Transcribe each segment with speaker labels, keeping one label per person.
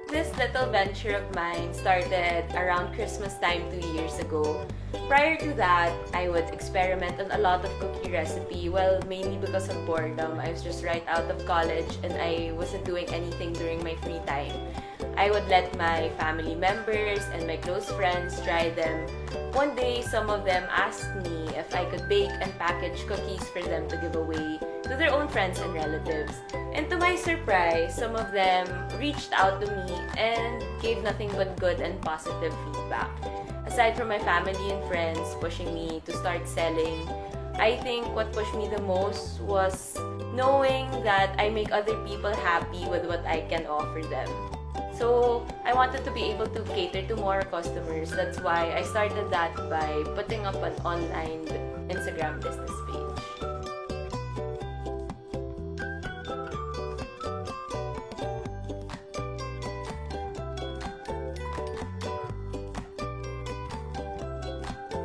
Speaker 1: This little venture of mine started around Christmas time 2 years ago. Prior to that, I would experiment on a lot of cookie recipe. Well, mainly because of boredom. I was just right out of college and I wasn't doing anything during my free time. I would let my family members and my close friends try them. One day, some of them asked me if I could bake and package cookies for them to give away to their own friends and relatives. And to my surprise, some of them reached out to me and gave nothing but good and positive feedback. Aside from my family and friends pushing me to start selling, I think what pushed me the most was knowing that I make other people happy with what I can offer them. So I wanted to be able to cater to more customers. That's why I started that by putting up an online Instagram business page.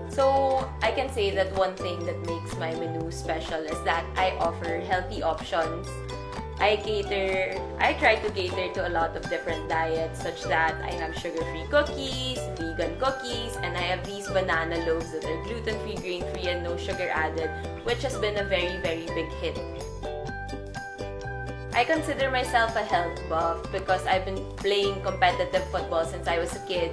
Speaker 1: So I can say that one thing that makes my menu special is that I offer healthy options. I try to cater to a lot of different diets such that I have sugar-free cookies, vegan cookies, and I have these banana loaves that are gluten-free, grain-free, and no sugar added, which has been a very, very big hit. I consider myself a health buff because I've been playing competitive football since I was a kid.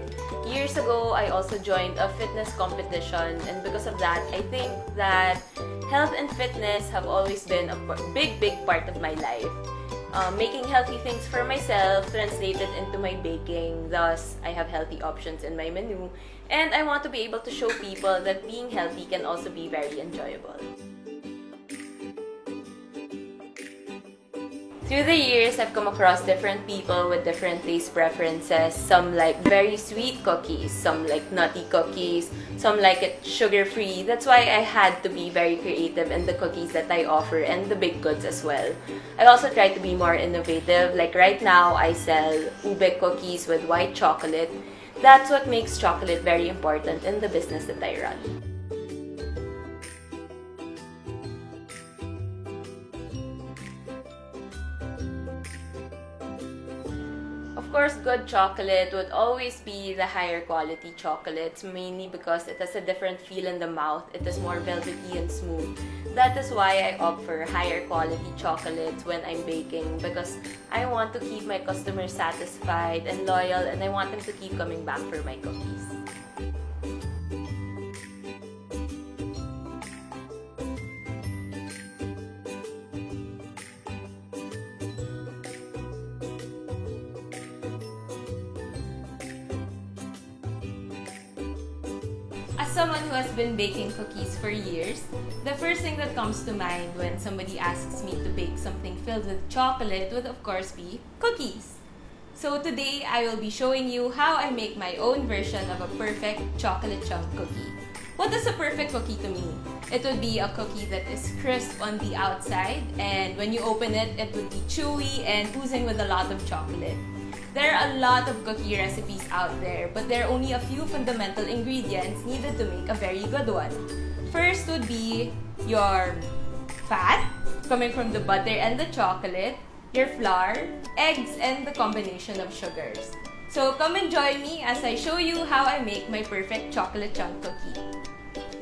Speaker 1: Years ago, I also joined a fitness competition, and because of that, I think that health and fitness have always been a big part of my life. Making healthy things for myself translated into my baking, thus I have healthy options in my menu, and I want to be able to show people that being healthy can also be very enjoyable. Through the years, I've come across different people with different taste preferences. Some like very sweet cookies, some like nutty cookies, some like it sugar-free. That's why I had to be very creative in the cookies that I offer and the baked goods as well. I also try to be more innovative. Like right now, I sell ube cookies with white chocolate. That's what makes chocolate very important in the business that I run. Of course, good chocolate would always be the higher quality chocolates, mainly because it has a different feel in the mouth. It is more velvety and smooth. That is why I opt for higher quality chocolates when I'm baking, because I want to keep my customers satisfied and loyal, and I want them to keep coming back for my cookies. As someone who has been baking cookies for years, the first thing that comes to mind when somebody asks me to bake something filled with chocolate would of course be cookies. So today, I will be showing you how I make my own version of a perfect chocolate chunk cookie. What is a perfect cookie to me? It would be a cookie that is crisp on the outside, and when you open it, it would be chewy and oozing with a lot of chocolate. There are a lot of cookie recipes out there, but there are only a few fundamental ingredients needed to make a very good one. First would be your fat, coming from the butter and the chocolate, your flour, eggs, and the combination of sugars. So come and join me as I show you how I make my perfect chocolate chunk cookie.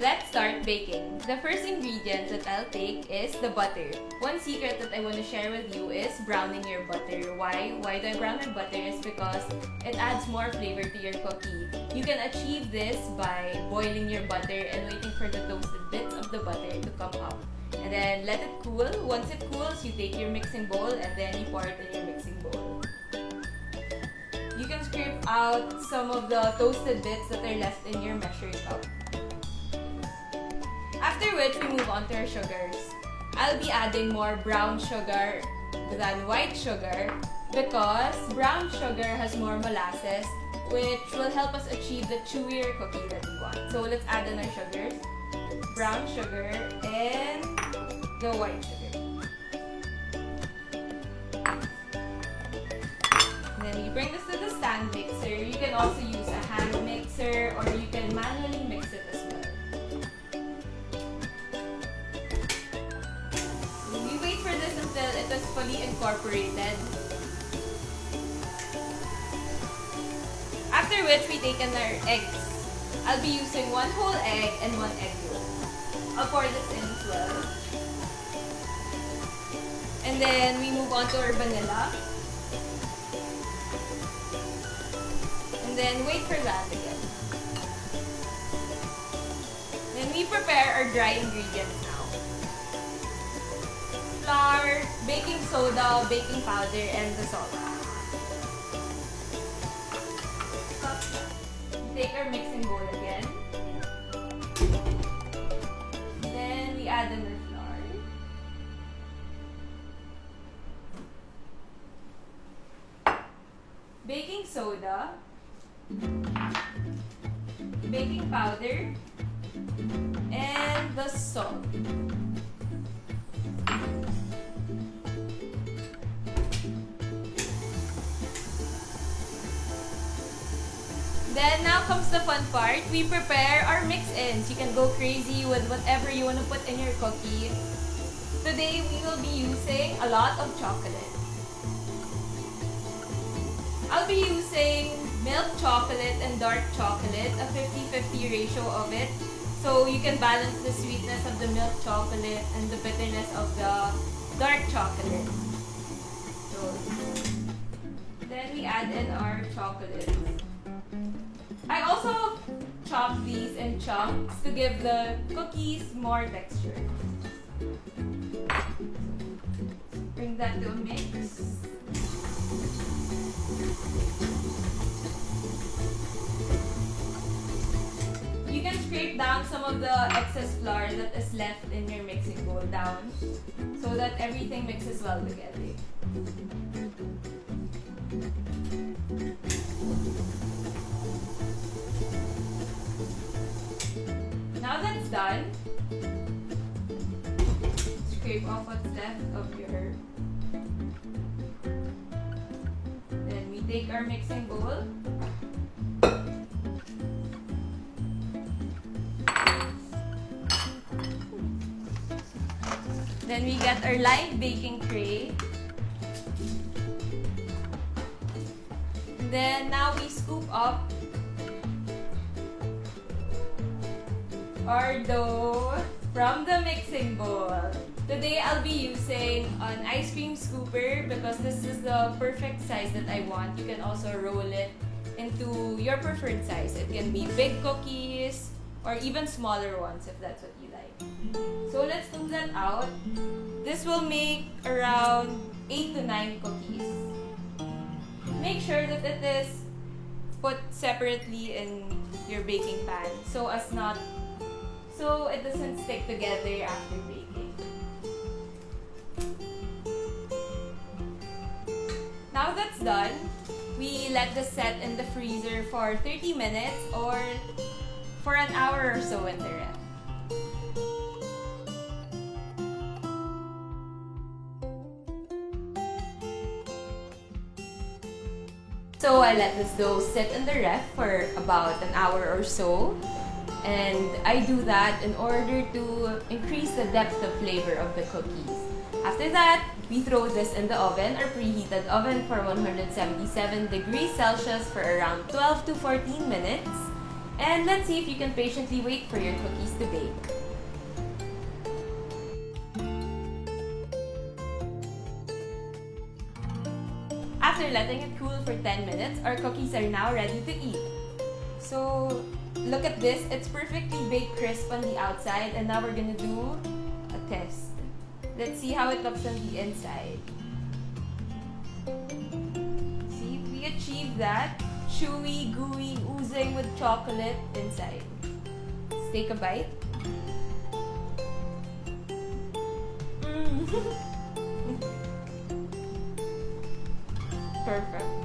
Speaker 1: Let's start baking. The first ingredient that I'll take is the butter. One secret that I want to share with you is browning your butter. Why do I brown my butter? Is because it adds more flavor to your cookie. You can achieve this by boiling your butter and waiting for the toasted bits of the butter to come up. And then let it cool. Once it cools, you take your mixing bowl and then you pour it in your mixing bowl. You can scrape out some of the toasted bits that are left in your measuring cup. After which, we move on to our sugars. I'll be adding more brown sugar than white sugar because brown sugar has more molasses, which will help us achieve the chewier cookie that we want. So let's add in our sugars. Brown sugar and the white sugar. And then you bring this to the stand mixer. You can also use a hand mixer or you can manually mix it as well. Until it is fully incorporated. After which, we take in our eggs. I'll be using 1 whole egg and 1 egg yolk. I'll pour this in as well. And then we move on to our vanilla. And then wait for that again. Then we prepare our dry ingredients now. Flour, baking soda, baking powder, and the salt. Take our mixing bowl again. Then we add in our flour. Baking soda, baking powder, and the salt. Then now comes the fun part. We prepare our mix-ins. You can go crazy with whatever you want to put in your cookie. Today we will be using a lot of chocolate. I'll be using milk chocolate and dark chocolate, a 50-50 ratio of it. So you can balance the sweetness of the milk chocolate and the bitterness of the dark chocolate. So then we add in our chocolate. I also chop these in chunks to give the cookies more texture. Bring that to a mix. You can scrape down some of the excess flour that is left in your mixing bowl down so that everything mixes well together. Now that it's done, scrape off what's left of your. Then we take our mixing bowl. Then we get our live baking tray. And then now we scoop up our dough from the mixing bowl. Today I'll be using an ice cream scooper because this is the perfect size that I want. You can also roll it into your preferred size. It can be big cookies or even smaller ones if that's what you like. So let's scoop that out. This will make around 8 to 9 cookies. Make sure that it is put separately in your baking pan so it doesn't stick together after baking. Now that's done, we let this set in the freezer for 30 minutes or for an hour or so in the ref. So I let this dough sit in the ref for about an hour or so. And I do that in order to increase the depth of flavor of the cookies. After that, we throw this in the oven or preheated oven for 177 degrees Celsius for around 12 to 14 minutes. And let's see if you can patiently wait for your cookies to bake. After letting it cool for 10 minutes, our cookies are now ready to eat. So look at this, it's perfectly baked crisp on the outside, and now we're gonna do a test. Let's see how it looks on the inside. See, we achieved that. Chewy, gooey, oozing with chocolate inside. Let's take a bite. Perfect.